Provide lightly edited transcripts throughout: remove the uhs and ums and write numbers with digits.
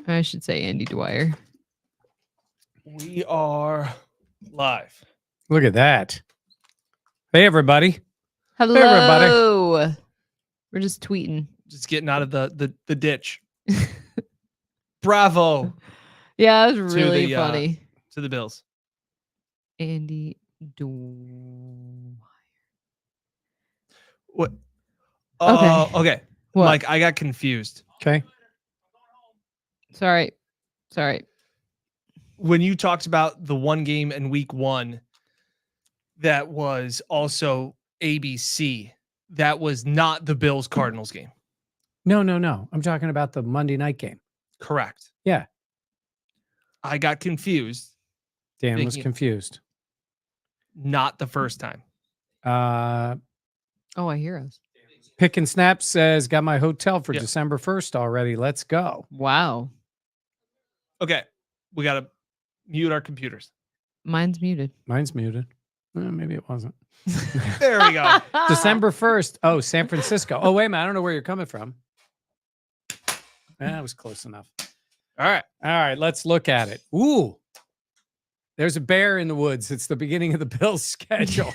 I should say Andy Dwyer. We are live. Look at that. Hey, everybody. Hello. Hey, everybody. We're just tweeting. Just getting out of the ditch. Bravo Yeah, it was really the, funny. to the Bills. Andy Dwyer. What? Oh, Okay. okay. What? Mike, I got confused. Okay. Sorry. When you talked about the one game in week 1 that was also ABC, that was not the Bills Cardinals game. No. I'm talking about the Monday night game. Correct. Yeah. I got confused. Dan was confused. Not the first time. Oh, I hear us. Pick and Snap says, got my hotel for Yep. December 1st already. Let's go. Wow. Okay. We got to mute our computers. Mine's muted. Mine's muted. Maybe it wasn't. There we go. December 1st. Oh, San Francisco. Oh, wait a minute. I don't know where you're coming from. That was close enough. All right. Let's look at it. Ooh. There's a bear in the woods. It's the beginning of the Bills schedule.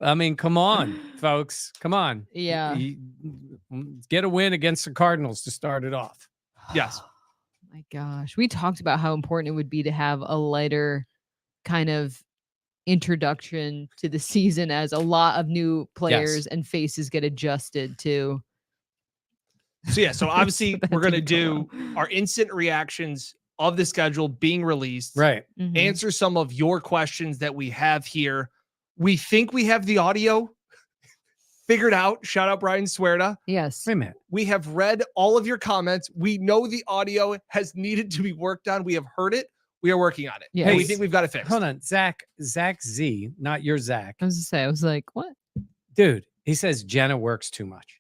I mean, come on, folks. Come on. Yeah. Get a win against the Cardinals to start it off. Yes. My gosh. We talked about how important it would be to have a lighter kind of introduction to the season as a lot of new players and faces get adjusted to. So obviously That we're going to didn't go do our instant reactions of the schedule being released. Right. Mhm. Answer some of your questions that we have here. We think we have the audio figured out. Shout out Brian Swerda. Yes. Wait a minute. We have read all of your comments. We know the audio has needed to be worked on. We have heard it. We are working on it. Yes. And we think we've got it fixed. Hold on. Zach Z, not your Zach. I was like, what? Dude, he says Jenna works too much.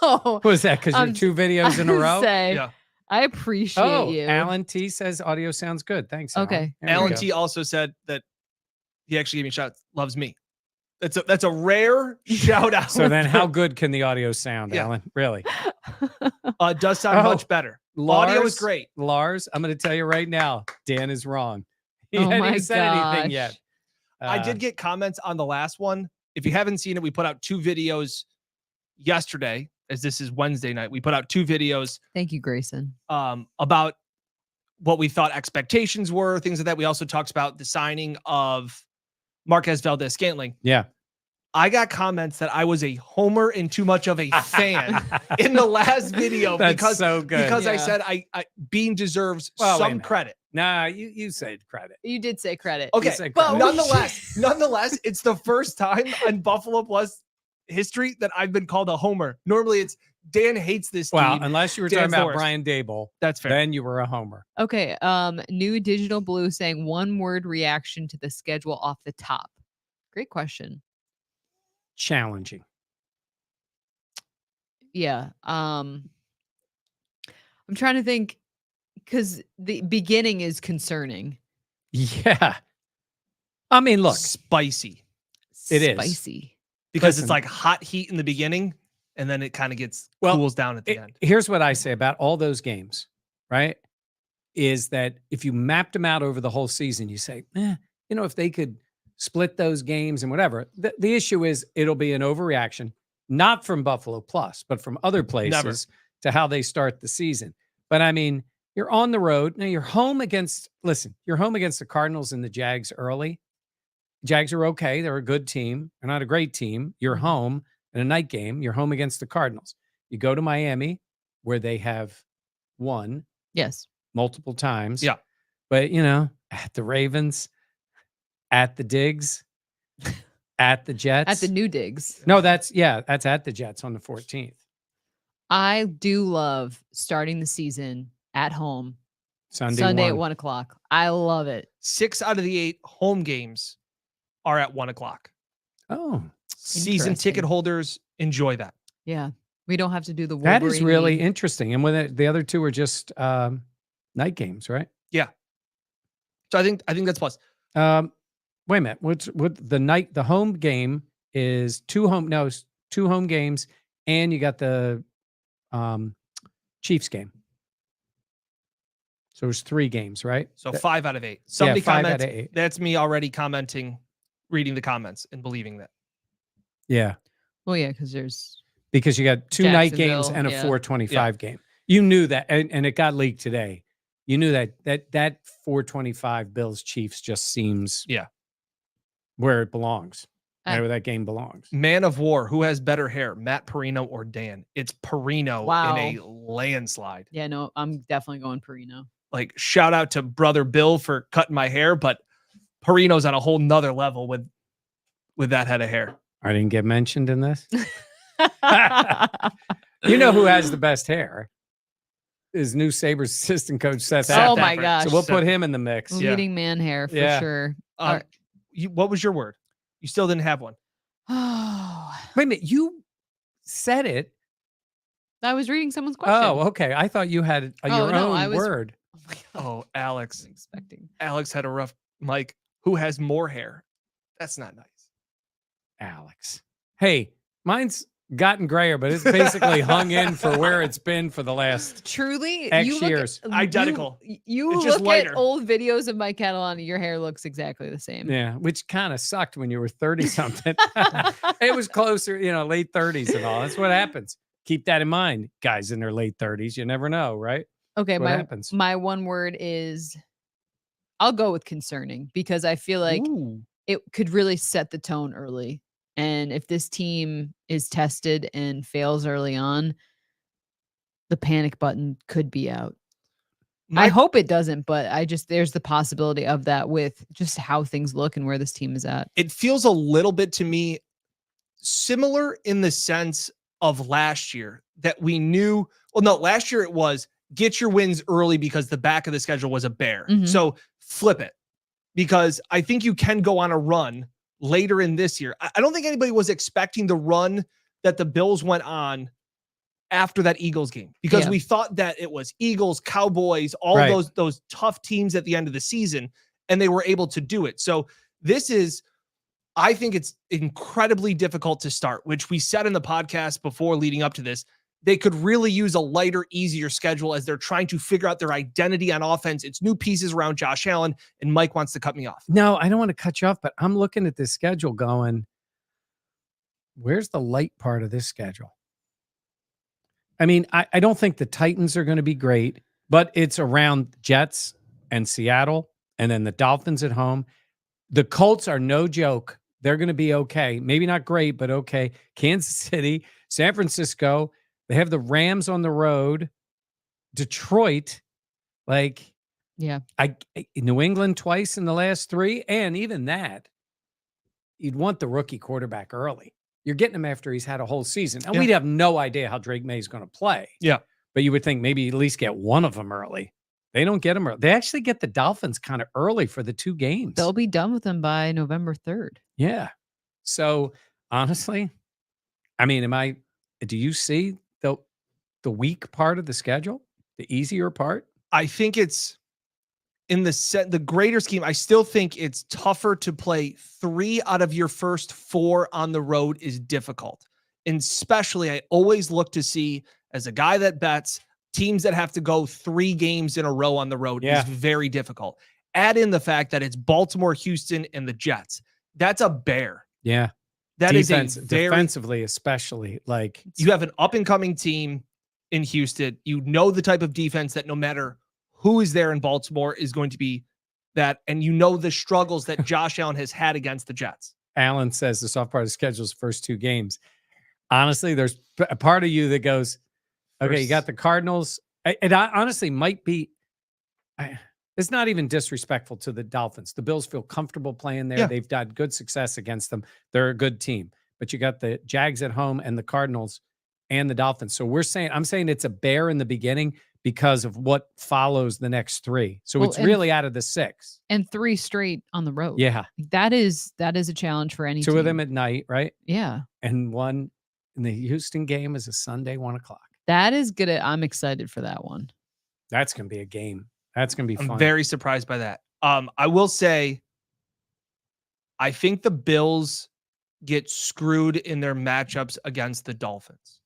Oh, What was that? Because you're 2 videos in a row? Yeah. I appreciate you. Alan T says audio sounds good. Thanks. Alan. Okay. There we Alan go. T also said that he actually gave me a shout. Loves me. That's a rare shout out. So then how good can the audio sound, Yeah. Alan? Really? Does sound much better. Audio is great. Lars, I'm going to tell you right now, Dan is wrong. He Oh hadn't my even said anything gosh. yet. I did get comments on the last one. If you haven't seen it, we put out 2 videos yesterday, as this is Wednesday night. We put out 2 videos Thank you, Grayson. about what we thought expectations were, things like that. We also talked about the signing of Marquez Valdez-Scantling. Yeah. I got comments that I was a homer and too much of a fan in the last video. That's because so good. Because I Yeah. said I Bean deserves Well, wait a some minute. credit. Nah, you said credit. You did say credit. Okay, said but credit. nonetheless, it's the first time in Buffalo Plus history that I've been called a homer. Normally, it's Dan hates this Well, team. unless you were Dan's talking the about worst. Brian Dable, That's fair. then you were a homer. Okay. New Digital Blue saying 1-word reaction to the schedule off the top. Great question. Challenging. Yeah. I'm trying to think because the beginning is concerning. Yeah. I mean, look, Spicy It is. Spicy. because Listen. it's like hot heat in the beginning, and then it kind of gets Well, cools down at the end. here's what I say about all those games, right? Is that if you mapped them out over the whole season, you say, if they could split those games and whatever. The issue is it'll be an overreaction, not from Buffalo Plus, but from other places to how they start the season. But I mean, you're on the road. Now you're home against the Cardinals and the Jags early. Jags are okay. They're a good team. They're not a great team. You're home in a night game. You're home against the Cardinals. You go to Miami where they have won Yes. multiple times. Yeah. But, at the Ravens, at the Digs, at the Jets. At the new digs. No, that's at the Jets on the 14th. I do love starting the season at home. Sunday at 1:00. I love it. 6 out of the 8 home games are at 1:00. Oh, Season ticket Interesting. holders enjoy that. Yeah. We don't have to do the that is really Wolverine- interesting. And when the other 2 are just night games, right? So I think that's plus. Wait a minute. What the home game is 2 home? No, 2 home games, and you got the Chiefs game. So it was 3 games, right? So 5 out of 8. Somebody 5 comments. out of 8. That's me already commenting, reading the comments and believing that. Yeah. Well, yeah, because you got 2 night games Jacksonville, and a yeah. 425 game. You knew that, and it got leaked today. You knew that 425 Bills Chiefs just seems where it belongs. Right, where that game belongs. Man of War, who has better hair, Matt Perino or Dan? It's Perino in a landslide. Yeah, no, I'm definitely going Perino. Like, shout out to brother Bill for cutting my hair, but Perino's on a whole nother level with that head of hair. I didn't get mentioned in this. You know who has the best hair? Is new Sabres assistant coach Seth. Oh my gosh! So we'll put him in the mix. Leading man hair for sure. What was your word? You still didn't have one. Oh, wait a minute! You said it. I was reading someone's question. Oh, okay. I thought you had your own word. Oh my God. Oh, Alex. Expecting. Alex had a rough. Mike, who has more hair? That's not nice. Alex. Hey, mine's gotten grayer, but it's basically hung in for where it's been for the last truly X years. Identical. You it's look at old videos of Mike Catalani, your hair looks exactly the same. Yeah, which kind of sucked when you were 30 something. It was closer, late 30s and all. That's what happens. Keep that in mind, guys in their late 30s. You never know, right? Okay, what happens. My one word is, I'll go with concerning, because I feel like it could really set the tone early. And if this team is tested and fails early on, the panic button could be out. I hope it doesn't, but there's the possibility of that with just how things look and where this team is at. It feels a little bit to me similar in the sense of last year that we knew. Well, no, last year it was get your wins early because the back of the schedule was a bear. Mm-hmm. So flip it, because I think you can go on a run later in this year. I don't think anybody was expecting the run that the Bills went on after that Eagles game, because we thought that it was Eagles, Cowboys, all those tough teams at the end of the season, and they were able to do it. So this is, I think it's incredibly difficult to start, which we said in the podcast before leading up to this. They could really use a lighter, easier schedule as they're trying to figure out their identity on offense. It's new pieces around Josh Allen, and Mike wants to cut me off. No, I don't want to cut you off, but I'm looking at this schedule going, where's the light part of this schedule? I mean, I don't think the Titans are going to be great, but it's around Jets and Seattle, and then the Dolphins at home. The Colts are no joke. They're going to be okay. Maybe not great, but okay. Kansas City, San Francisco. They have the Rams on the road. Detroit, New England twice in the last 3. And even that, you'd want the rookie quarterback early. You're getting him after he's had a whole season. And we'd have no idea how Drake May is going to play. Yeah. But you would think maybe at least get one of them early. They don't get them early. They actually get the Dolphins kind of early for the 2 games. They'll be done with them by November 3rd. Yeah. So honestly, I mean, do you see the weak part of the schedule, the easier part? I think it's in the greater scheme. I still think it's tougher to play 3 out of your first 4 on the road is difficult. And especially, I always look to see, as a guy that bets, teams that have to go 3 games in a row on the road is very difficult. Add in the fact that it's Baltimore, Houston, and the Jets. That's a bear. Yeah. That is defensively, especially. You have an up-and-coming team in Houston. You know the type of defense that no matter who is there in Baltimore is going to be that. And you know the struggles that Josh Allen has had against the Jets. Allen says the soft part of the schedule is first 2 games. Honestly, there's a part of you that goes, okay, you got the Cardinals. It honestly might be, it's not even disrespectful to the Dolphins. The Bills feel comfortable playing there. Yeah. They've had good success against them. They're a good team. But you got the Jags at home and the Cardinals and the Dolphins. So I'm saying it's a bear in the beginning because of what follows the next 3. So it's really out of the 6. And 3 straight on the road. Yeah. That is a challenge for any 2 team. of them at night, right? Yeah. And 1 in the Houston game is a Sunday, 1:00. That is good. I'm excited for that one. That's going to be a game. That's going to be fun. I'm very surprised by that. I will say, I think the Bills get screwed in their matchups against the Dolphins.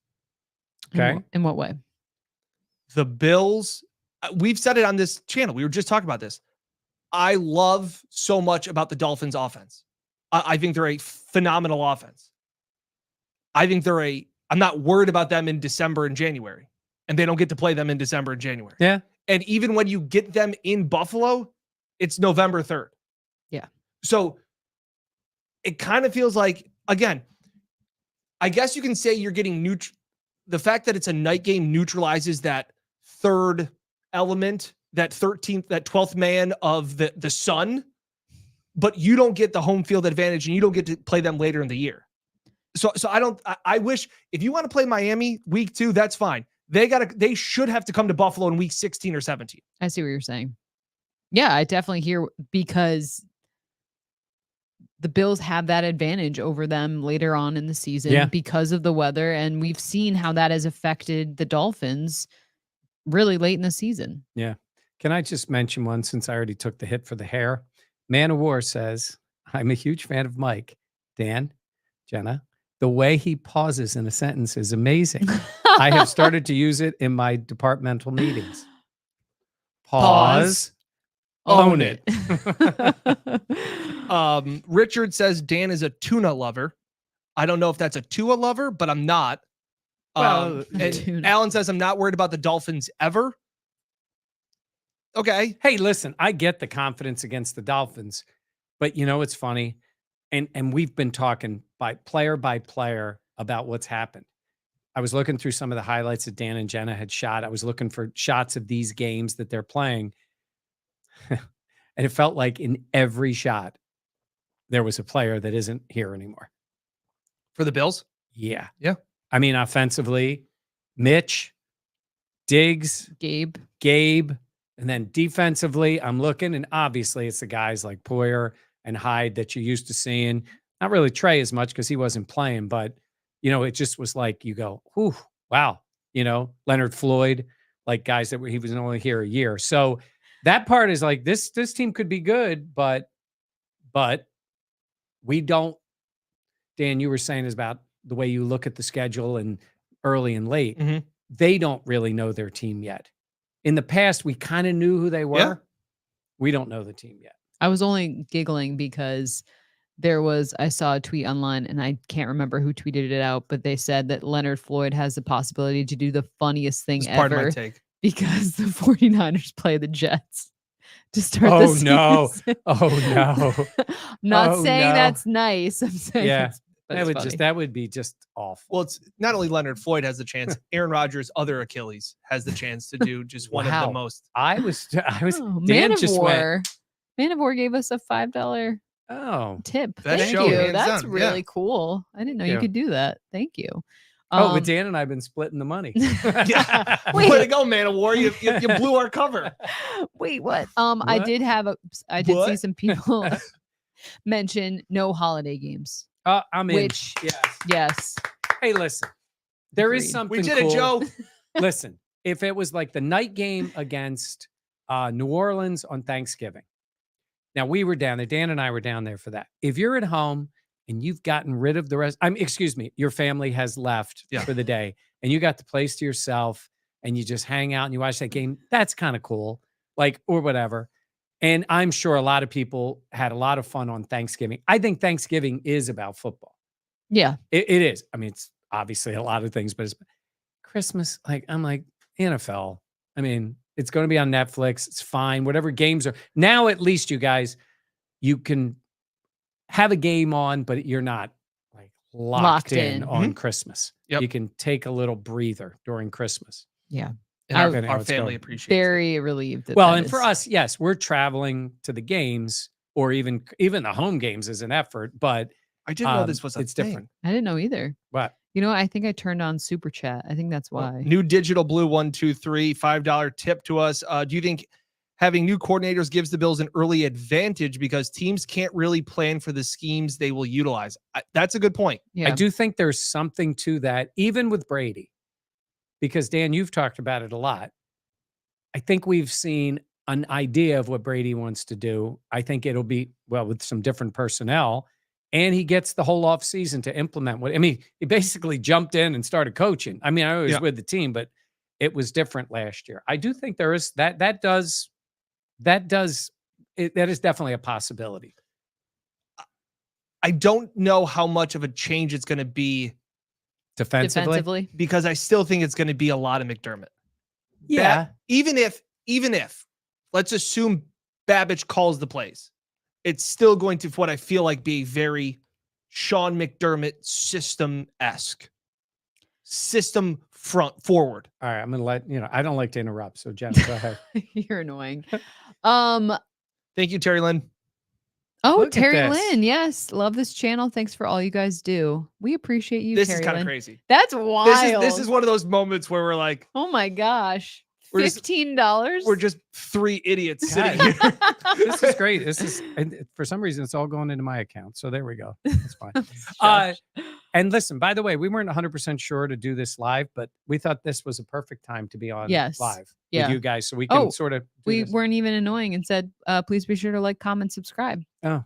Okay. In what way? The Bills, we've said it on this channel. We were just talking about this. I love so much about the Dolphins offense. I think they're a phenomenal offense. I think I'm not worried about them in December and January, and they don't get to play them in December and January. Yeah. And even when you get them in Buffalo, it's November 3rd. Yeah. So it kind of feels like, again, I guess you can say you're getting the fact that it's a night game neutralizes that third element, that 13th, that 12th man of the sun, but you don't get the home field advantage and you don't get to play them later in the year. So I wish if you want to play Miami week 2, that's fine. They should have to come to Buffalo in week 16 or 17. I see what you're saying. Yeah, I definitely hear, because the Bills have that advantage over them later on in the season because of the weather. And we've seen how that has affected the Dolphins really late in the season. Yeah. Can I just mention one, since I already took the hit for the hair? Man of War says, I'm a huge fan of Mike. Dan, Jenna, the way he pauses in a sentence is amazing. I have started to use it in my departmental meetings. Pause. Own it. Richard says Dan is a tuna lover. I don't know if that's a Tua lover, but I'm not. And Alan says I'm not worried about the Dolphins ever. Okay. Hey, listen, I get the confidence against the Dolphins, but you know it's funny, and we've been talking by player about what's happened. I was looking through some of the highlights that Dan and Jenna had shot. I was looking for shots of these games that they're playing. And it felt like in every shot, there was a player that isn't here anymore. For the Bills? Yeah. Yeah. I mean, offensively, Mitch, Diggs, Gabe. And then defensively, I'm looking, and obviously it's the guys like Poyer and Hyde that you're used to seeing. Not really Trey as much because he wasn't playing, but, you know, it just was like you go, whew, wow. You know, Leonard Floyd, like guys that he was only here a year. So that part is like this team could be good, but we don't. Dan, you were saying is about the way you look at the schedule and early and late. Mm-hmm. They don't really know their team yet. In the past, we kind of knew who they were. Yeah. We don't know the team yet. I was only giggling because I saw a tweet online, and I can't remember who tweeted it out, but they said that Leonard Floyd has the possibility to do the funniest thing ever. Part of my take. Because the 49ers play the Jets to start the season. No. Oh, no. I'm not saying that's nice. I'm saying that would be just awful. Well, it's not only Leonard Floyd has the chance, Aaron Rodgers' other Achilles has the chance to do just one of the most. I was Man of War. Man of War gave us a $5 tip. Thank you. That's really cool. I didn't know you could do that. Thank you. But Dan and I have been splitting the money. Way to go, Man of War. You blew our cover. Wait, what? I did see some people mention no holiday games. I'm in. Which, yes. Hey, listen, there is something. We did it, Joe. Listen, if it was like the night game against New Orleans on Thanksgiving. Now we were down there. Dan and I were down there for that. If you're at home and you've gotten rid of the rest, your family has left for the day and you got the place to yourself and you just hang out and you watch that game, that's kind of cool, like, or whatever. And I'm sure a lot of people had a lot of fun on Thanksgiving. I think Thanksgiving is about football. Yeah. It is. I mean, it's obviously a lot of things, but it's Christmas. Like, I'm like, NFL. I mean, it's going to be on Netflix. It's fine. Whatever games are. Now, at least you guys, you can have a game on, but you're not like locked in on Christmas. Yep. You can take a little breather during Christmas. Yeah. And our family appreciates it. Very relieved. And for us, yes, we're traveling to the games or even the home games is an effort, but I didn't know this was it's different. I didn't know either. What? You know, I think I turned on Super Chat. I think that's why. New Digital Blue 123 $5 tip to us. Do you think having new coordinators gives the Bills an early advantage because teams can't really plan for the schemes they will utilize? That's a good point. Yeah. I do think there's something to that, even with Brady, because Dan, you've talked about it a lot. I think we've seen an idea of what Brady wants to do. I think it'll be, with some different personnel and he gets the whole off season to implement what, I mean, he basically jumped in and started coaching. I mean, I was with the team, but it was different last year. I do think there is that is definitely a possibility. I don't know how much of a change it's going to be defensively, because I still think it's going to be a lot of McDermott. Yeah. Even if let's assume Babbage calls the plays, it's still going to, what I feel like, be very Sean McDermott system-esque. System forward. All right, I'm going to let, I don't like to interrupt. So Jenna, go ahead. You're annoying. Thank you, Terry Lynn. Oh, Look at Terry this. Lynn. Yes. Love this channel. Thanks for all you guys do. We appreciate you. This Terry is kind of Lynn. crazy. That's wild. This is one of those moments where we're like, oh my gosh. We're $15. We're just three idiots sitting here. This is great. And for some reason, it's all going into my account. So there we go. That's fine. And listen, by the way, we weren't 100% sure to do this live, but we thought this was a perfect time to be on live with you guys. So we can sort of. We weren't even annoying and said, please be sure to like, comment, subscribe. Oh,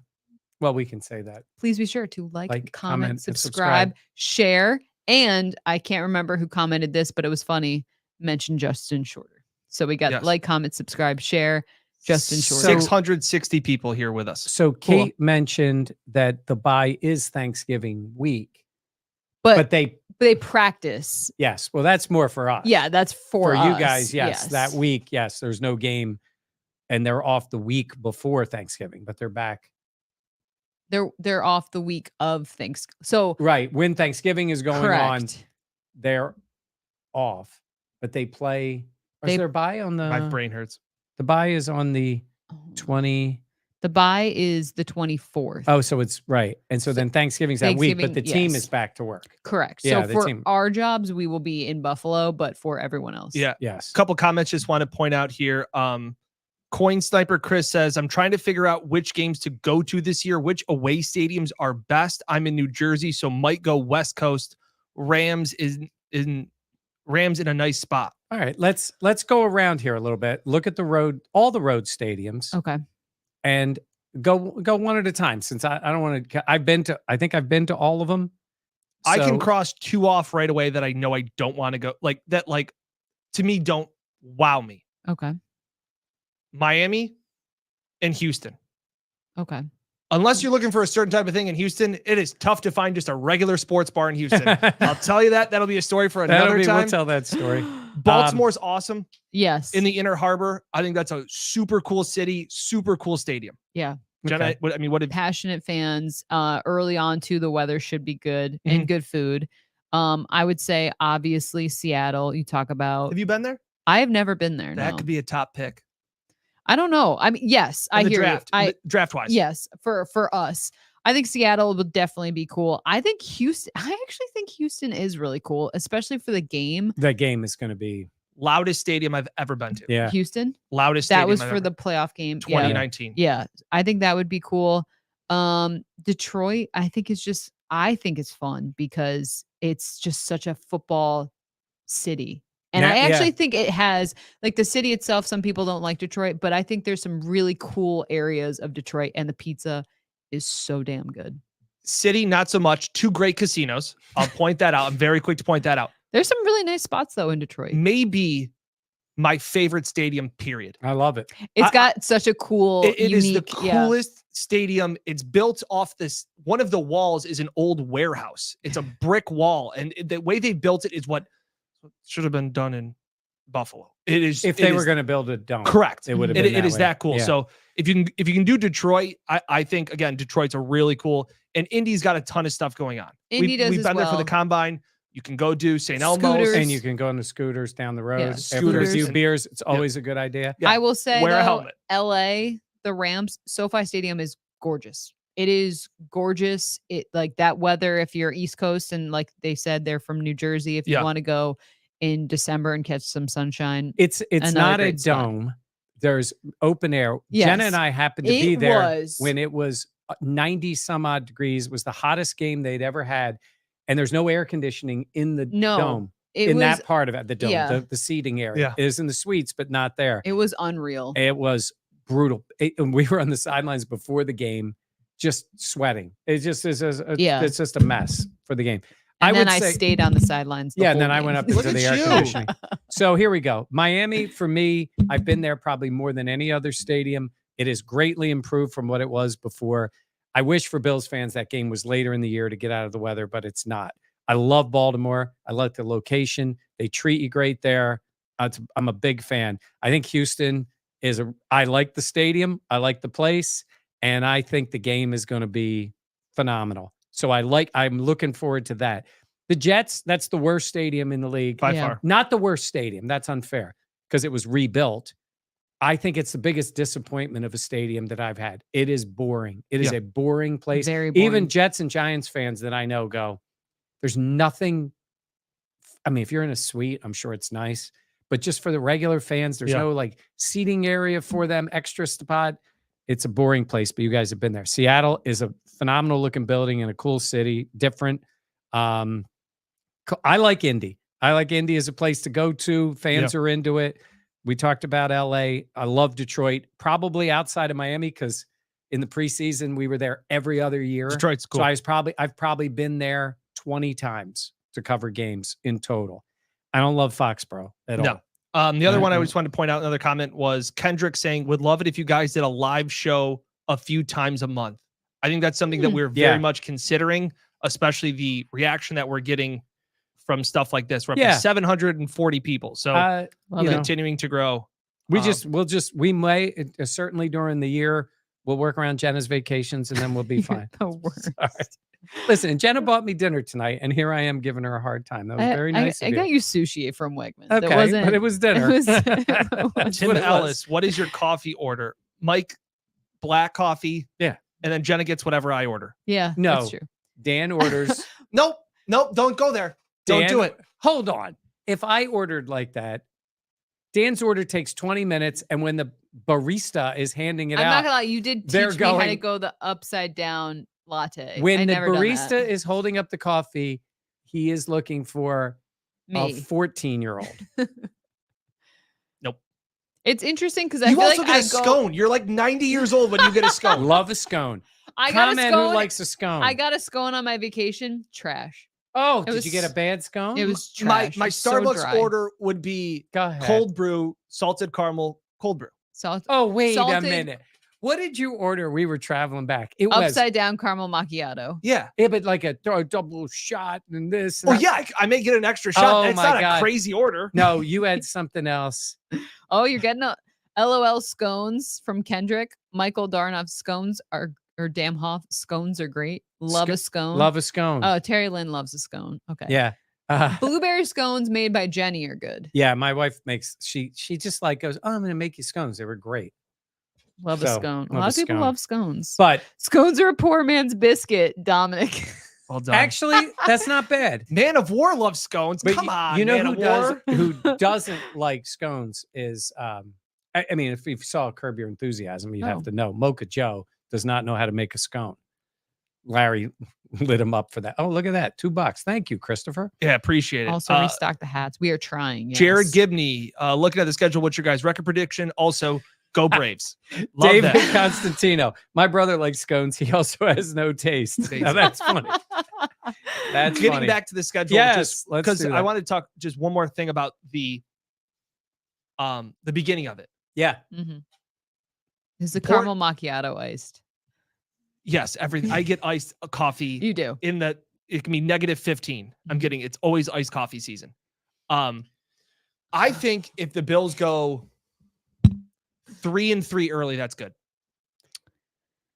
well, we can say that. Please be sure to like comment, comment, subscribe, share. And I can't remember who commented this, but it was funny. Mention Justin Shorter. So we got like, comment, subscribe, share, Justin Shorter. 660 people here with us. So Kate mentioned that the bye is Thanksgiving week, but they practice. Yes. Well, that's more for us. Yeah, that's for us. You guys. Yes. That week. Yes. There's no game and they're off the week before Thanksgiving, but they're back. They're off the week of Thanksgiving. So right. When Thanksgiving is going on, they're off, but they play. Is there bye on the? My brain hurts. The bye is on the 20. The bye is the 24th. Oh, so it's right. And so then Thanksgiving's that week, but the team is back to work. Correct. Yeah, so for our jobs, we will be in Buffalo, but for everyone else. Yeah. Yes. A couple comments just want to point out here. Coin Sniper Chris says, I'm trying to figure out which games to go to this year, which away stadiums are best. I'm in New Jersey, so might go West Coast. Rams in a nice spot. All right, let's go around here a little bit. Look at the road, all the road stadiums. Okay. And go one at a time, since I don't want to. I think I've been to all of them. So, I can cross two off right away that I know I don't want to go. Like that, like to me, don't wow me. Okay. Miami and Houston. Okay. Unless you're looking for a certain type of thing in Houston, it is tough to find just a regular sports bar in Houston. I'll tell you that. That'll be a story for another time. We'll tell that story. Baltimore's awesome. Yes. In the Inner Harbor. I think that's a super cool city, super cool stadium. Yeah. Jenna, what did passionate fans early on too, the weather should be good and good food. I would say obviously Seattle. You talk about. Have you been there? I have never been there. That could be a top pick. I don't know. I mean, yes, I hear you. Draft wise. Yes, for us. I think Seattle would definitely be cool. I actually think Houston is really cool, especially for the game. That game is going to be loudest stadium I've ever been to. Yeah. Houston? Loudest stadium. That was for the playoff game. 2019. Yeah. I think that would be cool. Detroit, I think it's fun because it's just such a football city. And I actually think it has, like, the city itself, some people don't like Detroit, but I think there's some really cool areas of Detroit, and the pizza is so damn good. City, not so much. Two great casinos. I'll point that out. I'm very quick to point that out. There's some really nice spots, though, in Detroit. Maybe my favorite stadium, period. I love it. It's got such a cool, it is the coolest stadium. It's built off this. One of the walls is an old warehouse. It's a brick wall. And the way they built it is what should have been done in Buffalo. It is if they were going to build a dome. Correct. It would have been it is that cool. Yeah. So if you can do Detroit, I think again Detroit's a really cool, and Indy's got a ton of stuff going on. We've been there for the combine. You can go do St. Elmo's, and you can go on the scooters down the road. Yeah, after a few beers, it's always a good idea. Yeah. I will say, wear a helmet. LA, the Rams, SoFi Stadium is gorgeous. It is gorgeous. It like that weather. If you're East Coast and like they said, they're from New Jersey. If you want to go in December and catch some sunshine, it's not a dome. There's open air. Yes. Jenna and I happened to be there when it was 90 some odd degrees. It was the hottest game they'd ever had, and there's no air conditioning in the dome. That part of it, the dome, the seating area. It is in the suites, but not there. It was unreal. It was brutal. We were on the sidelines before the game. just sweating. It just is. Yeah. It's just a mess for the game. And I then would I say, stayed on the sidelines. yeah, and then I went up Look into the at air you. conditioning. So here we go. Miami, for me, I've been there probably more than any other stadium. It is greatly improved from what it was before. I wish for Bills fans that game was later in the year to get out of the weather, but it's not. I love Baltimore. I like the location. They treat you great there. I'm a big fan. I think Houston I like the stadium. I like the place. And I think the game is going to be phenomenal. So I'm looking forward to that. The Jets, that's the worst stadium in the league. By far. Not the worst stadium. That's unfair because it was rebuilt. I think it's the biggest disappointment of a stadium that I've had. It is boring. It is a boring place. Very boring. Even Jets and Giants fans that I know go, there's nothing. I mean, if you're in a suite, I'm sure it's nice. But just for the regular fans, there's no like seating area for them, extra spot. It's a boring place, but you guys have been there. Seattle is a phenomenal looking building in a cool city, different. I like Indy. I like Indy as a place to go to. Fans are into it. We talked about LA. I love Detroit, probably outside of Miami because in the preseason we were there every other year. Detroit's cool. So I've probably been there 20 times to cover games in total. I don't love Foxborough at all. The other one I just wanted to point out, another comment was Kendrick saying, would love it if you guys did a live show a few times a month. I think that's something that we're very much considering, especially the reaction that we're getting from stuff like this. We're up to 740 people. So continuing to grow. We may, certainly during the year, we'll work around Jenna's vacations and then we'll be fine. Listen, Jenna bought me dinner tonight, and here I am giving her a hard time. That was very nice. I got you sushi from Wegmans. Okay, but it was dinner. Tim Ellis, what is your coffee order? Mike, black coffee. Yeah. And then Jenna gets whatever I order. Yeah, no, that's true. Dan orders. Nope, don't go there. Don't do it. Hold on. If I ordered like that, Dan's order takes 20 minutes, and when the barista is handing it out, I'm not gonna lie, you did teach me how to go the upside down latte. When the barista is holding up the coffee, he is looking for a 14-year-old. Nope. It's interesting because I you feel also like get a scone. You're like 90 years old when you get a scone. Love a scone. I got a scone. Who likes a scone? I got a scone on my vacation. Trash. Oh, did you get a bad scone? It was trash. My Starbucks order would be cold brew, salted caramel, cold brew. Oh, wait a minute. What did you order? We were traveling back. It was upside down caramel macchiato. Yeah, but like a double shot and this. And I may get an extra shot. It's not a crazy order. No, you had something else. Oh, you're getting a LOL scones from Kendrick. Michael Darnoff scones or Damhoff scones are great. Love a scone. Love a scone. Oh, Terry Lynn loves a scone. Okay. Yeah. Blueberry scones made by Jenny are good. Yeah, my wife makes. She just like goes, oh, I'm going to make you scones. They were great. Love a scone. A lot of people love scones. But scones are a poor man's biscuit, Dominic. Well done. Actually, that's not bad. Man of War loves scones. But come on. You know who doesn't like scones is I mean, if you saw Curb Your Enthusiasm, you'd have to know. Mocha Joe does not know how to make a scone. Larry lit him up for that. Oh, look at that. $2. Thank you, Christopher. Yeah, appreciate it. Also restock the hats. We are trying. Yes. Jared Gibney, looking at the schedule, what's your guys' record prediction? Also, go Braves. Love David that. Constantino. My brother likes scones. He also has no taste. Now, that's funny. That's getting funny. back to the schedule. Yes, because I want to talk just one more thing about the beginning of it. Yeah. Mm-hmm. Is the caramel macchiato iced? Yes, everything. I get iced coffee. You do. It can be -15. I'm getting it's always iced coffee season. I think if the Bills go 3-3 early, that's good.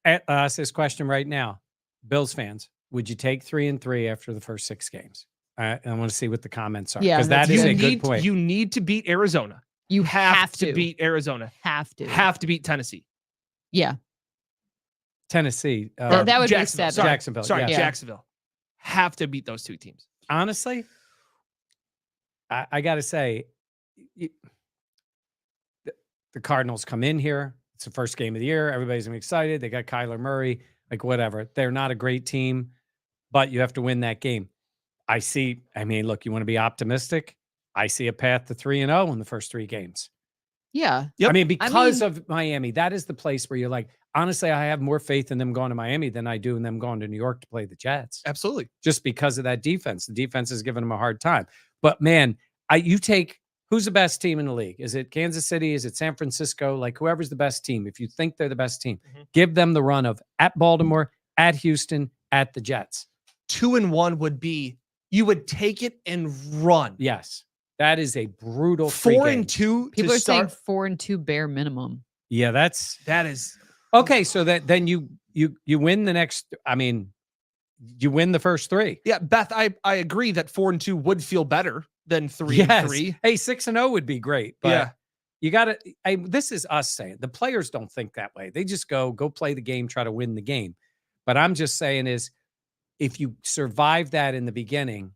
Ask this question right now. Bills fans, would you take 3-3 after the first 6 games? I want to see what the comments are. Yeah, because that is a good point. You need to beat Arizona. You have to beat Arizona. Have to beat Tennessee. Yeah. Tennessee. That would be Jacksonville. Sorry, yeah. Jacksonville. Have to beat those two teams. Honestly, I got to say, the Cardinals come in here. It's the first game of the year. Everybody's gonna be excited. They got Kyler Murray. Like, whatever. They're not a great team, but you have to win that game. I mean, look, you want to be optimistic? I see a path to 3-0 in the first 3 games. Yeah. Yep. I mean, because of Miami, that is the place where you're like, honestly, I have more faith in them going to Miami than I do in them going to New York to play the Jets. Absolutely. Just because of that defense. The defense is giving them a hard time. But man, you take who's the best team in the league? Is it Kansas City? Is it San Francisco? Like whoever's the best team. If you think they're the best team, give them the run of at Baltimore, at Houston, at the Jets. 2-1 would be, you would take it and run. Yes. That is a brutal 4-2. People are saying 4-2 bare minimum. Yeah, that is okay. So then you win the next. I mean, you win the first 3. Yeah, Beth, I agree that 4-2 would feel better than 3-3. Hey, 6-0 would be great. But yeah, you got to. This is us saying the players don't think that way. They just go play the game, try to win the game. But I'm just saying is, if you survive that in the beginning.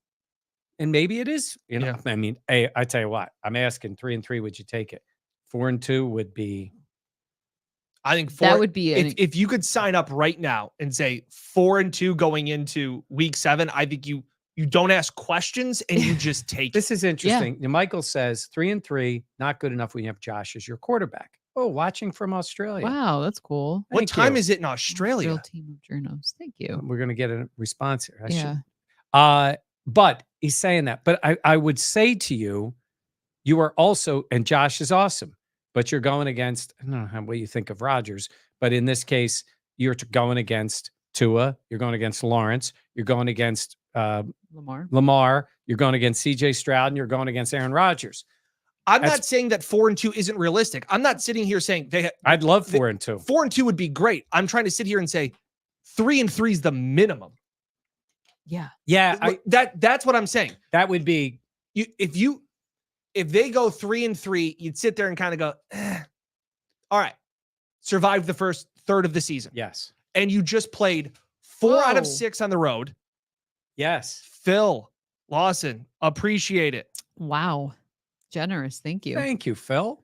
And maybe it is, I mean, hey, I tell you what, I'm asking 3-3, would you take it? 4-2 would be. I think that would be if you could sign up right now and say 4-2 going into week 7, I think you don't ask questions and you just take This is interesting. Yeah. Michael says 3-3, not good enough when you have Josh as your quarterback. Oh, watching from Australia. Wow, that's cool. What time is it in Australia? Real team of journos. Thank you. We're going to get a response here. Yeah. But he's saying that. But I would say to you, you are also, and Josh is awesome, but you're going against, I don't know what you think of Rodgers, but in this case, you're going against Tua, you're going against Lawrence, you're going against Lamar, you're going against CJ Stroud, and you're going against Aaron Rodgers. I'm not saying that 4-2 isn't realistic. I'm not sitting here saying I'd love 4-2. 4-2 would be great. I'm trying to sit here and say 3-3 is the minimum. Yeah. Yeah. That's what I'm saying. That would be if they go 3-3, you'd sit there and kind of go, all right, survived the first third of the season. Yes. And you just played 4 out of 6 on the road. Yes. Phil Lawson, appreciate it. Wow. Generous. Thank you. Thank you, Phil.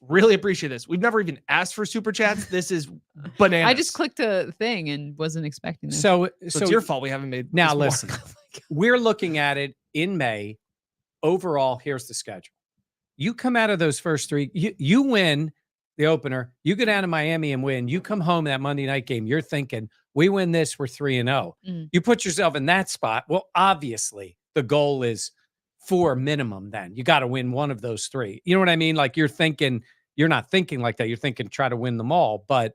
Really appreciate this. We've never even asked for super chats. This is bananas. I just clicked a thing and wasn't expecting this. So it's your fault we haven't made. Now listen, we're looking at it in May. Overall, here's the schedule. You come out of those first 3, you win the opener. You go down to Miami and win. You come home that Monday night game. You're thinking, we win this, we're 3-0. You put yourself in that spot. Well, obviously, the goal is 4 minimum. Then you got to win one of those 3. You know what I mean? Like you're not thinking like that. You're thinking try to win them all. But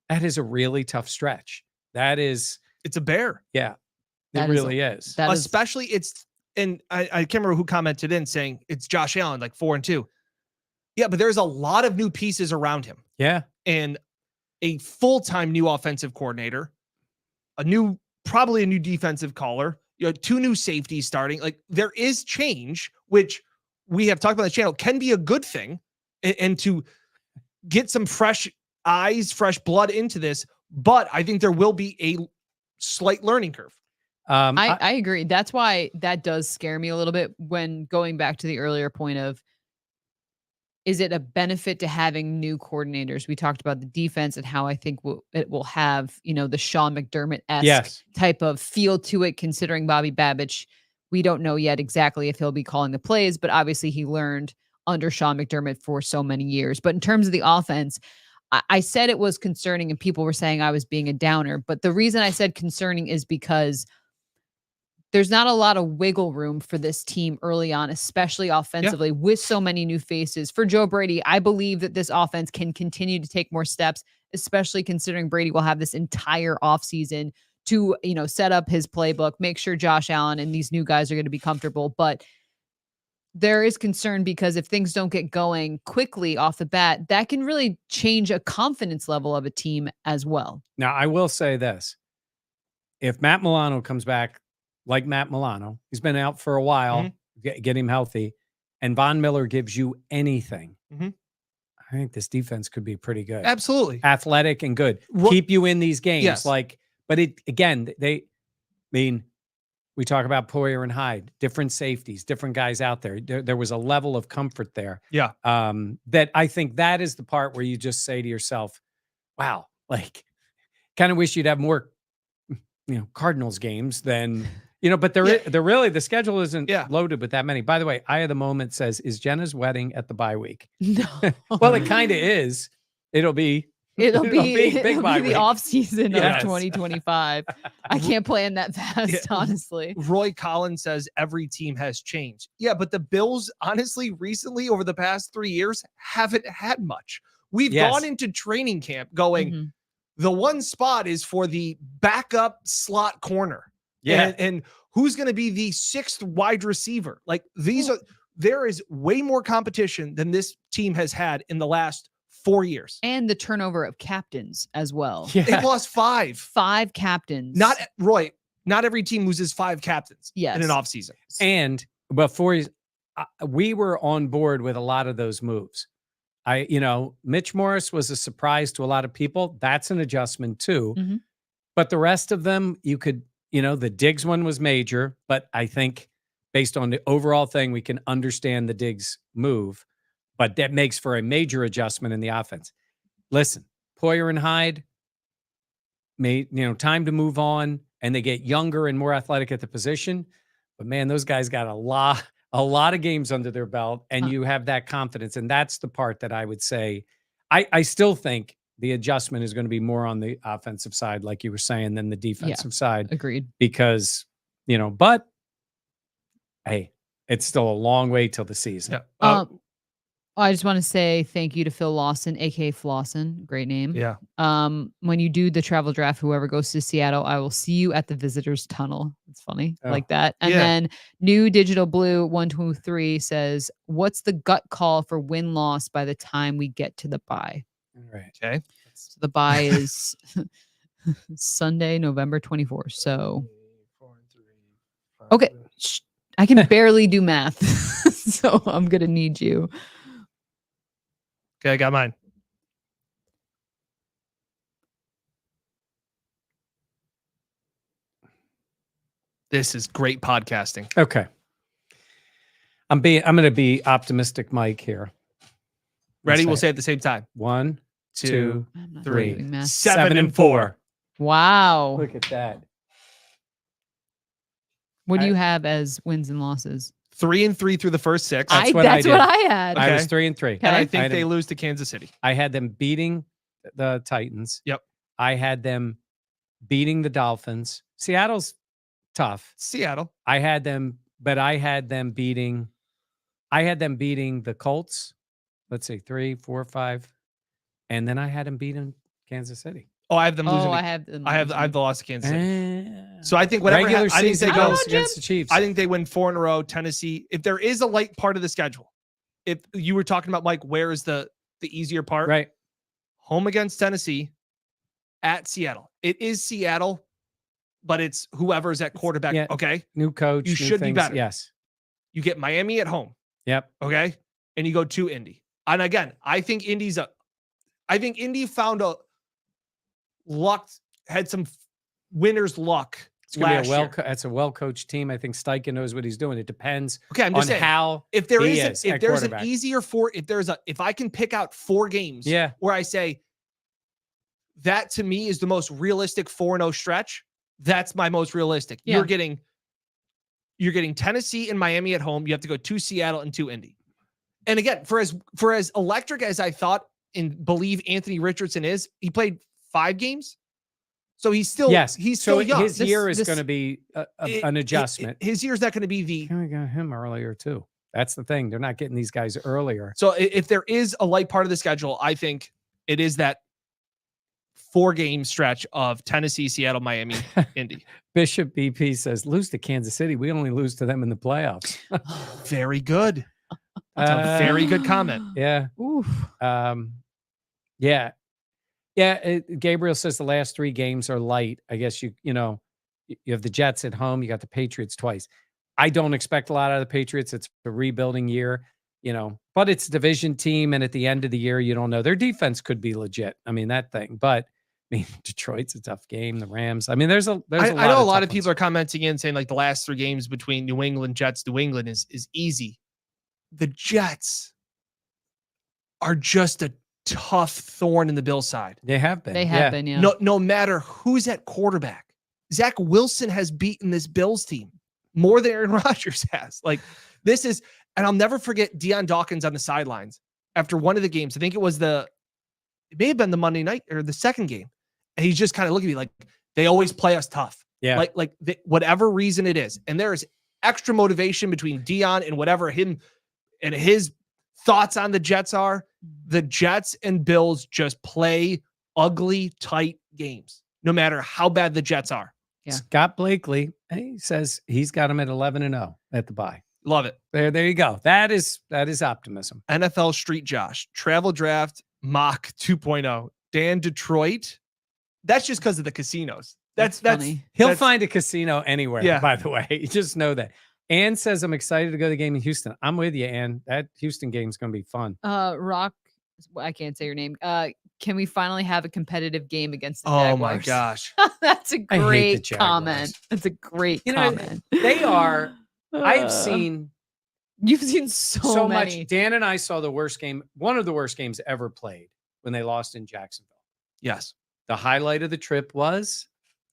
that is a really tough stretch. It's a bear. Yeah, it really is. Especially and I can't remember who commented in saying it's Josh Allen, like 4-2. Yeah, but there's a lot of new pieces around him. Yeah. And a full-time new offensive coordinator, probably a new defensive caller, 2 new safeties starting. Like there is change, which we have talked about on the channel, can be a good thing. And to get some fresh eyes, fresh blood into this. But I think there will be a slight learning curve. I agree. That's why that does scare me a little bit when going back to the earlier point of, is it a benefit to having new coordinators? We talked about the defense and how I think it will have, the Sean McDermott-esque type of feel to it, considering Bobby Babich. We don't know yet exactly if he'll be calling the plays, but obviously he learned under Sean McDermott for so many years. But in terms of the offense, I said it was concerning and people were saying I was being a downer. But the reason I said concerning is because there's not a lot of wiggle room for this team early on, especially offensively with so many new faces. For Joe Brady, I believe that this offense can continue to take more steps, especially considering Brady will have this entire offseason to, set up his playbook, make sure Josh Allen and these new guys are going to be comfortable. But there is concern because if things don't get going quickly off the bat, that can really change a confidence level of a team as well. Now, I will say this. If Matt Milano comes back, like Matt Milano, he's been out for a while, get him healthy, and Von Miller gives you anything, I think this defense could be pretty good. Absolutely. Athletic and good. Keep you in these games. Yes. But we talk about Poyer and Hyde, different safeties, different guys out there. There was a level of comfort there. Yeah. That I think that is the part where you just say to yourself, wow, kind of wish you'd have more Cardinals games than But they're really, the schedule isn't Yeah. loaded with that many. By the way, Eye of the Moment says, is Jenna's wedding at the bye week? No. Well, it kind of is. It'll be big bye the week. off season Yes. of 2025. I can't plan that fast, honestly. Roy Collins says every team has changed. Yeah, but the Bills, honestly, recently over the past 3 years, haven't had much. We've gone into training camp going, the one spot is for the backup slot corner. Yeah. And who's going to be the 6th wide receiver? Like there is way more competition than this team has had in the last 4 years. And the turnover of captains as well. Yeah. They've lost 5. 5 captains. Not every team loses 5 captains in an offseason. And before we were on board with a lot of those moves. Mitch Morris was a surprise to a lot of people. That's an adjustment too. But the rest of them, you could, the Diggs one was major, but I think based on the overall thing, we can understand the Diggs move, but that makes for a major adjustment in the offense. Listen, Poyer and Hyde made, time to move on, and they get younger and more athletic at the position. But man, those guys got a lot of games under their belt, and you have that confidence. And that's the part that I would say, I still think the adjustment is going to be more on the offensive side, like you were saying, than the defensive side. Agreed. Because, but hey, it's still a long way till the season. Yeah. I just want to say thank you to Phil Lawson, aka Flossin. Great name. Yeah. When you do the travel draft, whoever goes to Seattle, I will see you at the visitors tunnel. It's funny, like that. And then New Digital Blue 123 says, "What's the gut call for win loss by the time we get to the bye?" All right. Okay. So the bye is Sunday, November 24th. So okay, I can barely do math, so I'm gonna need you. Okay, I got mine. This is great podcasting. Okay. I'm going to be optimistic, Mike, here. Ready? We'll say it at the same time. 1, 2, I'm not 3. doing math. 7-4. Wow. Look at that. What do you have as wins and losses? 3-3 through the first 6. That's What I had. I was Okay. 3-3. And I Okay. think they lose to Kansas City. I had them beating the Titans. Yep. I had them beating the Dolphins. Seattle's tough. Seattle. I had them beating the Colts. Let's see, 3, 4, 5. And then I had them beating Kansas City. Oh, I have them losing. I have them I have losing. the loss to Kansas City. Eh. So I think whatever Regular I think season they go goes against the Chiefs. I think they win 4 in a row. Tennessee. If there is a light part of the schedule, if you were talking about, Mike, where is the easier part? Right. Home against Tennessee, at Seattle. It is Seattle, but it's whoever's at quarterback. Yeah. Okay. New coach. You new should be things. better. Yes. You get Miami at home. Yep. Okay. And you go to Indy. And again, I think Indy found had some winner's luck. It's going to be last year. it's a well-coached team. I think Steichen knows what he's doing. It depends Okay, I'm just on saying, how if there he is is if at there's an quarterback. easier if I can pick out 4 games where I say that to me is the most realistic 4-0 stretch, that's my most realistic. Yeah. You're getting Tennessee and Miami at home. You have to go to Seattle and to Indy. And again, for as electric as I thought and believe Anthony Richardson is, he played 5 games. So he's still he's still young. His year is going to be an adjustment. His year is not going to be the. We got him earlier too. That's the thing. They're not getting these guys earlier. So if there is a light part of the schedule, I think it is that 4-game stretch of Tennessee, Seattle, Miami, Indy. Bishop BP says, lose to Kansas City. We only lose to them in the playoffs. Very good. That's a very good comment. Yeah. Oof. Yeah. Gabriel says the last 3 games are light. I guess you have the Jets at home. You got the Patriots twice. I don't expect a lot out of the Patriots. It's a rebuilding year, but it's a division team. And at the end of the year, you don't know. Their defense could be legit. I mean, that thing. But Detroit's a tough game. The Rams. I mean, I know a lot of people are commenting in saying like the last 3 games between New England, Jets, New England is easy. The Jets are just a tough thorn in the Bill side. They have been. They have been, yeah. No matter who's at quarterback, Zach Wilson has beaten this Bills team more than Aaron Rodgers has. Like, this is, and I'll never forget Deion Dawkins on the sidelines after one of the games. I think it may have been the Monday night or the second game. And he's just kind of looking at me like, they always play us tough. Yeah. Whatever reason it is. And there is extra motivation between Deion and whatever him and his thoughts on the Jets are. The Jets and Bills just play ugly, tight games, no matter how bad the Jets are. Yeah. Scott Blakely, he says he's got him at 11-0 at the bye. Love it. There you go. That is optimism. NFL Street Josh, travel draft mock 2.0. Dan, Detroit. That's just because of the casinos. That's funny. He'll find a casino anywhere, Yeah. by the way. You just know that. Ann says, I'm excited to go to the game in Houston. I'm with you, Ann. That Houston game is going to be fun. Rock, I can't say your name. Can we finally have a competitive game against the Oh Jaguars? my gosh. That's a I hate the great Jaguars. comment. That's a great comment. They are, I've seen You've seen so many. much. Dan and I saw the worst game, one of the worst games ever played when they lost in Jacksonville. Yes. The highlight of the trip was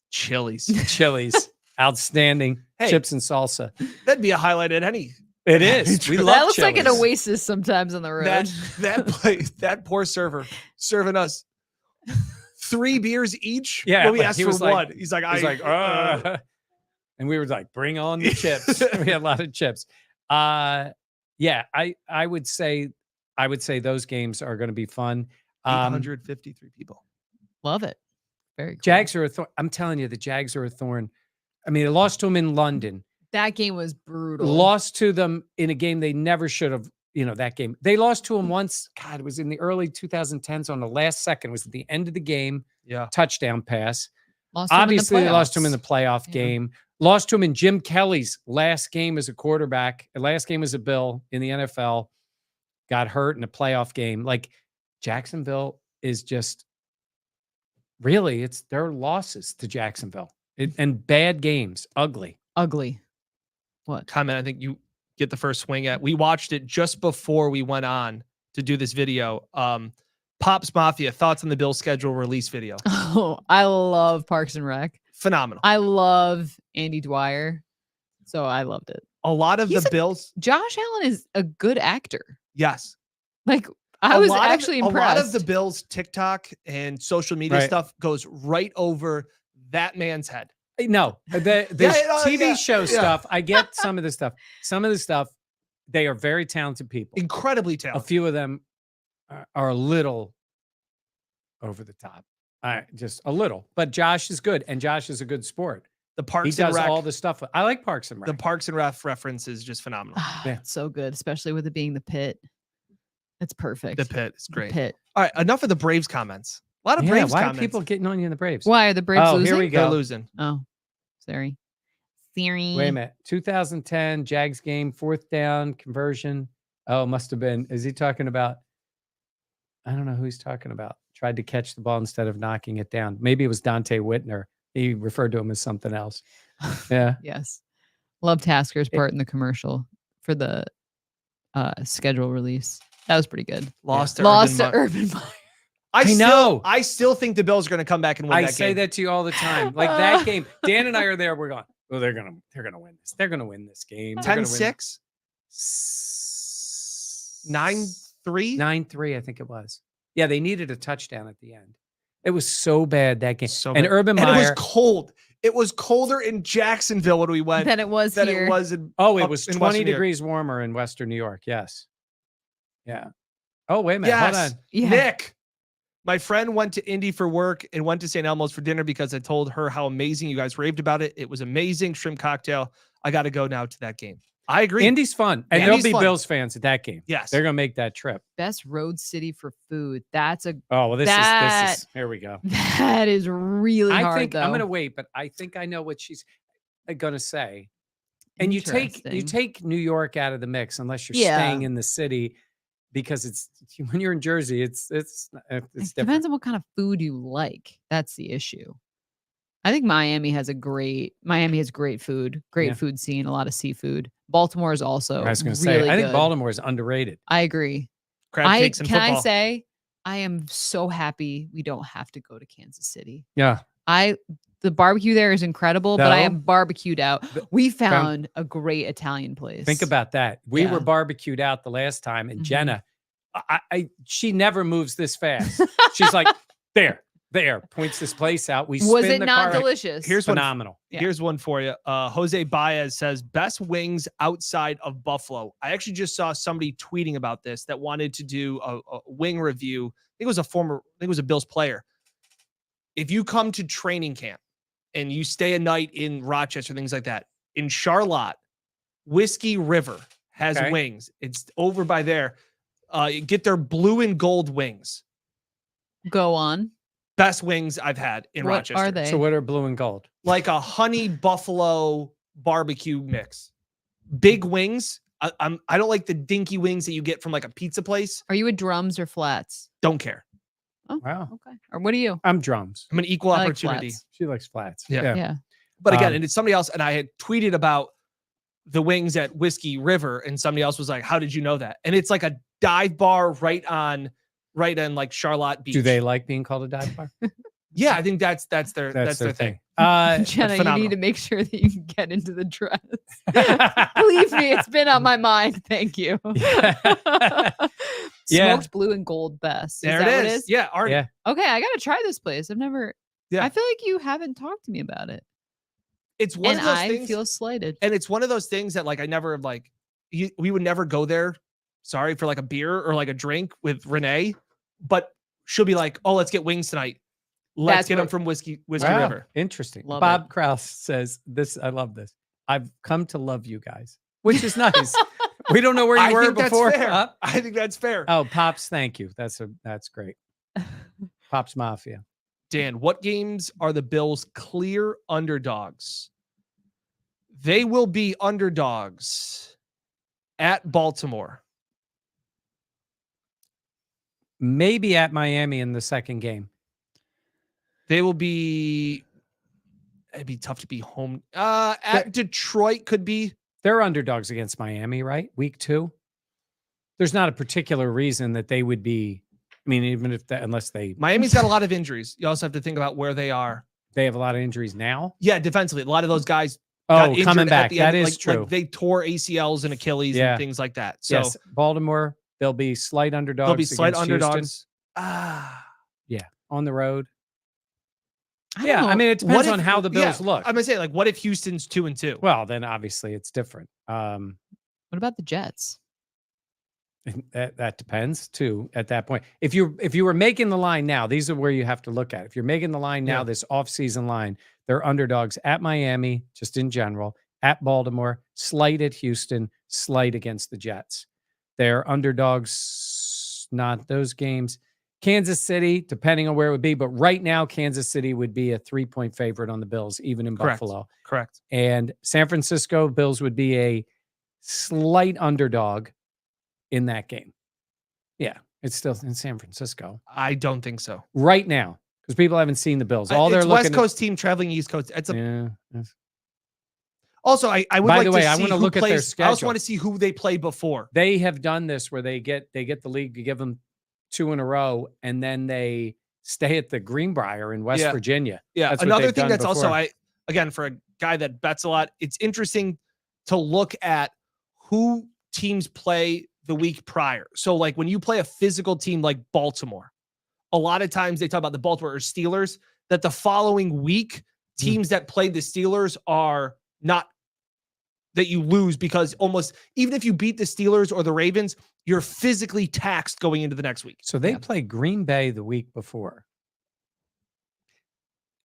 Chili's. Chili's. Outstanding. Hey. Chips and salsa. That'd be a highlight at any. It is. We love That looks like an Chili's. oasis sometimes on the road. That poor server serving us 3 beers each. Yeah, When we like, asked he for was like- one. He's like, and we were like, bring on the chips. We had a lot of chips. Yeah, I would say those games are going to be fun. 853 people. Love it. Very cool. Jags are a thorn. I'm telling you, the Jags are a thorn. I mean, they lost to them in London. That game was brutal. Lost to them in a game they never should have. That game. They lost to them once. God, it was in the early 2010s on the last second. It was at the end of the game. Yeah. Touchdown pass. Lost to them in the Obviously, they lost to him in the playoffs. playoff Yeah. game. Lost to him in Jim Kelly's last game as a quarterback. Last game as a Bill in the NFL. Got hurt in a playoff game. Like, Jacksonville is just really, it's their losses to Jacksonville and bad games. Ugly. Ugly. What? Comment, I think you get the first swing at. We watched it just before we went on to do this video. Pops Mafia, thoughts on the Bills schedule release video. Oh, I love Parks and Rec. Phenomenal. I love Andy Dwyer. So I loved it. A lot of He's the Bills. Josh Allen is a good actor. Yes. Like, I was actually impressed. A lot of the Bills TikTok and social media Right. stuff goes right over that man's head. No, the TV show yeah. stuff, I get some of the stuff. Some of the stuff, they are very talented people. Incredibly A talented. few of them are a little over the top. Just a little. But Josh is good, and Josh is a good sport. The He Parks and does Rec. all the stuff. I like Parks and Rec. The Parks and Rec reference is just phenomenal. Yeah. It's so good, especially with it being the pit. It's perfect. The pit is The great. pit. All right, enough of the Braves comments. A lot of Yeah, Braves why comments. are people getting on you in the Braves? Why are the Braves Oh, losing? here we They're go. losing. Oh, sorry. Theory. Wait a minute. 2010 Jags game, 4th down conversion. Oh, must have been. Is he talking about? I don't know who he's talking about. Tried to catch the ball instead of knocking it down. Maybe it was Dante Whitner. He referred to him as something else. Yeah. Yes. Love Tasker's part in the commercial for the schedule release. That was pretty good. Lost to Lost Urban to Meyer. Urban Meyer. I know. I still think the Bills are going to come back and win I that say game. that to you all the time. Like that game. Dan and I are there. We're going, well, they're gonna win this. They're gonna win this game. They're gonna win 10-6, 9-3. 9-3, I think it was. Yeah, they needed a touchdown at the end. It was so bad that game. So and bad. Urban And it was Meyer. cold. It was colder in Jacksonville when we went Than it was than here. it was in. Oh, it up was in 20 Western New York. degrees warmer in Western New York. Yes. Yeah. Oh, wait a minute. Hold Yes, on. Yeah. Nick. My friend went to Indy for work and went to St. Elmo's for dinner because I told her how amazing you guys raved about it. It was amazing. Shrimp cocktail. I got to go now to that game. I agree. Indy's fun. And Indy's there'll be fun. Bills fans at that game. Yes. They're going to make that trip. Best road city for food. That's a Oh, well, this That- is, here we go. that is really I hard think though. I'm going to wait, but I think I know what she's going to say. And you Interesting. take New York out of the mix unless you're Yeah. staying in the city, because it's when you're in Jersey, it's It different. depends on what kind of food you like. That's the issue. I think Miami has great food, great Yeah. food scene, a lot of seafood. Baltimore is also I was going to really say, I think good. Baltimore is underrated. I agree. Crab cakes and Can football. I say I am so happy we don't have to go to Kansas City. Yeah. The barbecue there is incredible, but I No. am barbecued out. We found a great Italian place. Think about that. We Yeah. were barbecued out the last time, and Mhm. Jenna, she never moves this fast. She's like, there, points this place out. We Was spin it the not car. delicious? Here's Phenomenal. Yeah. Here's one for you. Jose Baez says best wings outside of Buffalo. I actually just saw somebody tweeting about this that wanted to do a wing review. I think it was a Bills player. If you come to training camp and you stay a night in Rochester, things like that, in Charlotte, Whiskey River has wings. It's over by there. Get their blue and gold wings. Go on. Best wings I've had in What Rochester. are they? So what are blue and gold? Like a honey buffalo barbecue mix. Big wings. I don't like the dinky wings that you get from like a pizza place. Are you a drums or flats? Don't care. Oh, Wow. okay. Or what are you? I'm drums. I'm an equal I like opportunity. flats. She likes flats. Yeah. Yeah. But again, and it's somebody else, and I had tweeted about the wings at Whiskey River, and somebody else was like, "How did you know that?" And it's like a dive bar right on like Charlotte Beach. Do they like being called a dive bar? Yeah, I think that's their thing. Jenna, you need to make sure that you can get into the dress. Believe me, it's been on my mind. Thank you. Yeah. Smoked blue and gold best. There that it what is. Yeah, Artie. Yeah. Okay, I gotta try this place. I've never. Yeah. I feel like you haven't talked to me about it, It's one and of those I things. feel slighted. And it's one of those things that like I never like. We would never go there. Sorry for like a beer or like a drink with Renee, but she'll be like, "Oh, let's get wings tonight. Let's get them from Whiskey Wow. River." Interesting. Love Bob Krause says this. I love this. I've come to love you guys, which is nice. We don't know where you were before. That's fair. I think that's fair. Oh, Pops, thank you. That's great. Pops Mafia. Dan, what games are the Bills clear underdogs? They will be underdogs at Baltimore. Maybe at Miami in the second game. They will be. It'd be tough to be home. At Detroit could be. They're underdogs against Miami, right? Week 2. There's not a particular reason that they would be. I mean, even if that, unless they. Miami's got a lot of injuries. You also have to think about where they are. They have a lot of injuries now. Yeah, defensively, a lot of those guys. Oh, coming back. That is true. Like they tore ACLs and Achilles and things like that. So yes, Baltimore. They'll be slight underdogs. They'll be slight underdogs. Yeah, on the road. Yeah, I mean, it depends on how the Bills look. I'm gonna say, like, what if Houston's 2-2? Well, then obviously it's different. What about the Jets? That depends too. At that point, if you were making the line now, these are where you have to look at. If you're making the line now, this off-season line, they're underdogs at Miami, just in general, at Baltimore, slight at Houston, slight against the Jets. They're underdogs, not those games. Kansas City, depending on where it would be, but right now Kansas City would be a 3-point favorite on the Bills, even in Buffalo. Correct. And San Francisco Bills would be a slight underdog in that game. Yeah, it's still in San Francisco. I don't think so right now because people haven't seen the Bills. All they're it's looking West Coast team traveling East Coast. It's a yeah. Also, I would By like the way, to I see want to who look at their plays. schedule. I also want to see who they play before. They have done this where they get the league to give them 2 in a row, and then they stay at the Greenbrier in West Virginia. Yeah. That's what Another they've thing done that's before. also again for a guy that bets a lot, it's interesting to look at who teams play the week prior. So like when you play a physical team like Baltimore, a lot of times they talk about the Baltimore or Steelers, that the following week teams that played the Steelers are not, that you lose, because almost even if you beat the Steelers or the Ravens, you're physically taxed going into the next week. So they play Green Bay the week before.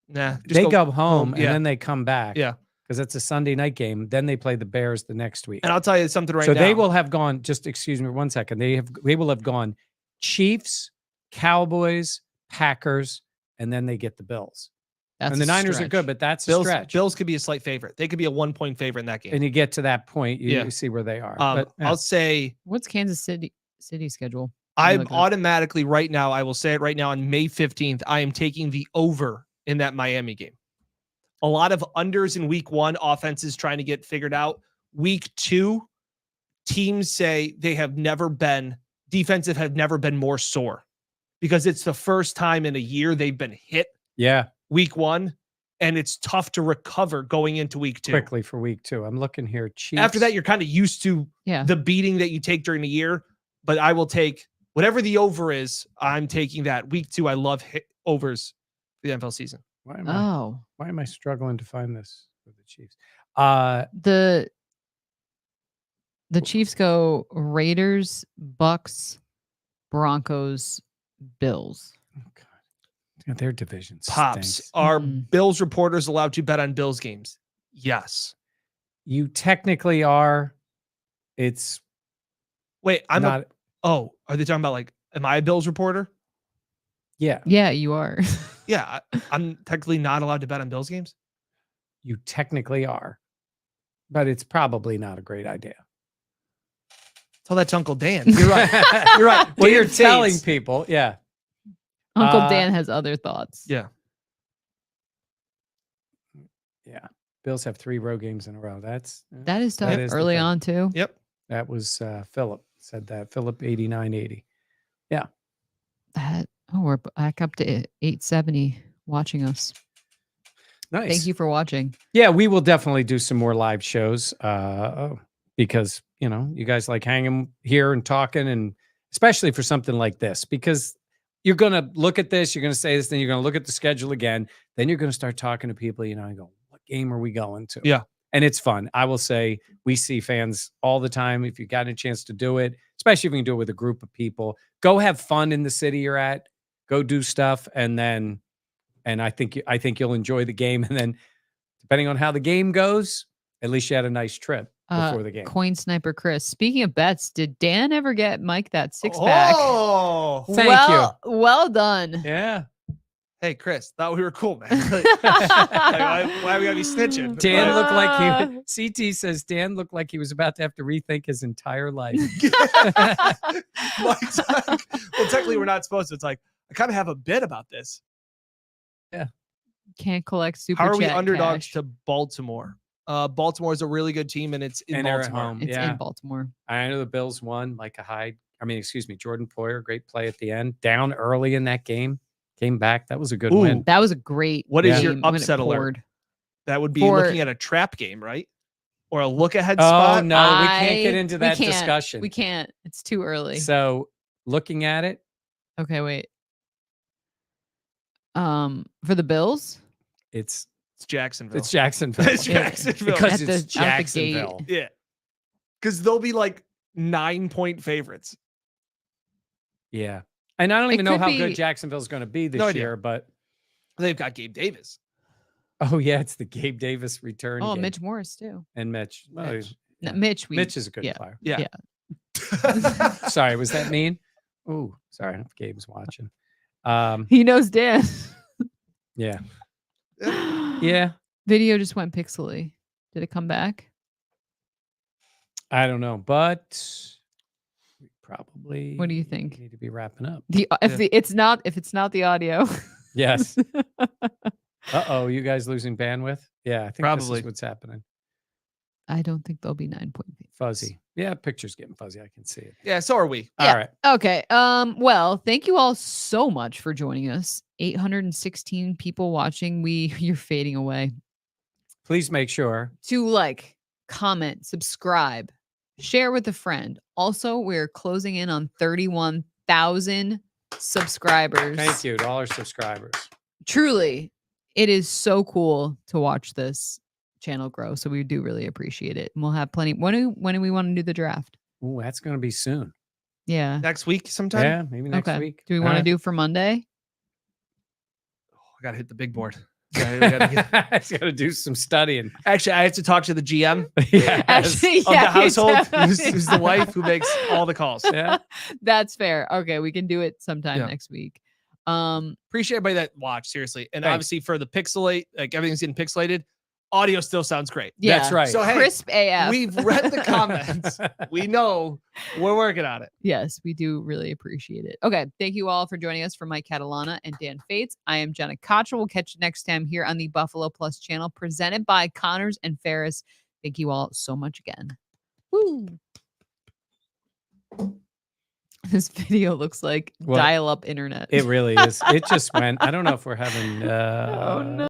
Nah, They go home and yeah. then they come back. Yeah. Because it's a Sunday night game. Then they play the Bears the next week. And I'll tell you something right now. So they will have gone, just excuse me 1 second. They will have gone Chiefs, Cowboys, Packers, and then they get the Bills. And the Niners are good, but that's a stretch. Bills could be a slight favorite. They could be a 1-point favorite in that game. And you get to that point, you see where they are. But, I'll say, what's Kansas City schedule? I'm automatically right now, I will say it right now, on May 15th, I am taking the over in that Miami game. A lot of unders in week 1, offenses trying to get figured out. Week 2, teams say defensive have never been more sore, because it's the first time in a year they've been hit. Yeah. Week 1, and it's tough to recover going into week 2. Quickly for week 2. I'm looking here. Chiefs. After that, you're kind of used to the beating that you take during the year, but I will take whatever the over is. I'm taking that. Week 2, I love overs for the NFL season. Why am I struggling to find this for the Chiefs? The Chiefs go Raiders, Bucks, Broncos, Bills. Oh, God. Yeah, their division Pops. stinks. Are Bills reporters allowed to bet on Bills games? Yes. You technically are. It's wait. I'm not. Are they talking about like? Am I a Bills reporter? Yeah. Yeah, you are. Yeah, I'm technically not allowed to bet on Bills games. You technically are, but it's probably not a great idea. Tell that to Uncle Dan. You're right. You're right. Well, you're telling people, yeah. Uncle Dan has other thoughts. Yeah. Yeah. Bills have 3 road games in a row. That is tough early on too. Yep. That was Philip said that. Philip 8980. Yeah. We're back up to 870 watching us. Nice. Thank you for watching. Yeah, we will definitely do some more live shows because, you guys like hanging here and talking, and especially for something like this, because you're going to look at this, you're going to say this, then you're going to look at the schedule again, then you're going to start talking to people, and go, what game are we going to? Yeah. And it's fun. I will say we see fans all the time. If you got a chance to do it, especially if you can do it with a group of people, go have fun in the city you're at, go do stuff. And I think you'll enjoy the game. And then depending on how the game goes, at least you had a nice trip before the game. Coin Sniper Chris. Speaking of bets, did Dan ever get Mike that 6-pack? Oh, thank you. Well done. Yeah. Hey, Chris, thought we were cool, man. Why we gotta be snitching? Dan looked like CT says Dan looked like he was about to have to rethink his entire life. Mike's like, well, technically we're not supposed to. It's like, I kind of have a bit about this. Yeah. Can't collect super How are we chat underdogs cash. to Baltimore? Baltimore is a really good team, and it's in Baltimore. Home. It's in Baltimore. I know the Bills won. Jordan Poyer, great play at the end. Down early in that game. Came back. That was a good win. That was a great What is your game when it upset alert? poured. That would be looking at a trap game, right? Or a look ahead spot? Oh, no, we can't get into that discussion. We can't. It's too early. So looking at it. Okay, wait. For the Bills? It's Jacksonville. It's Jacksonville. It's Jacksonville. Because At it's the- out the Jacksonville. Yeah. Because they'll be like 9-point favorites. Yeah. And I don't It even know could how be- good Jacksonville's going to be this No idea. year, but They've got Gabe Davis. oh yeah, it's the Gabe Davis return. Oh, game. Mitch Morris too. And Mitch. Well, Mitch. No, yeah. Mitch. Mitch is a good yeah. player. Yeah. Sorry, was that mean? Oh, sorry, if Gabe's watching. He knows Dan. Yeah. Yeah. Video just went pixely. Did it come back? I don't know, but we probably. What do you think? Need to be wrapping up. If it's not the audio. Yes. Uh-oh, you guys losing bandwidth? Yeah, I think Probably. this is what's happening. I don't think they'll be 9-point favorites. Fuzzy. Yeah, picture's getting fuzzy. I can see it. Yeah, so are we. Yeah. All right. Okay. Well, thank you all so much for joining us. 816 people watching. You're fading away. Please make sure. To like, comment, subscribe, share with a friend. Also, we're closing in on 31,000 subscribers. Thank you to all our subscribers. Truly, it is so cool to watch this channel grow. So we do really appreciate it. And we'll have plenty. When do we want to do the draft? Ooh, that's going to be soon. Yeah. Next week sometime? Yeah, maybe next Okay. week. Do we want to do for Monday? I got to hit the big board. I He's got to do some studying. Actually, I have to talk to the GM Yes. Actually, of the yeah, household, definitely. who's the wife who makes all the calls. Yeah. That's fair. Okay, we can do it sometime Yeah. next week. Appreciate everybody that watched, seriously. And Thanks. obviously for the pixelate, like everything's getting pixelated, audio still sounds great. Yeah. That's right. So hey, Crisp AF. we've read the comments. We know we're working on it. Yes, we do really appreciate it. Okay, thank you all for joining us for Mike Catalana and Dan Fates. I am Jenna Kocher. We'll catch you next time here on the Buffalo Plus channel, presented by Connors and Ferris. Thank you all so much again. Woo! This video looks like What? dial-up internet. It really is. It just went. I don't know if we're having. Oh no.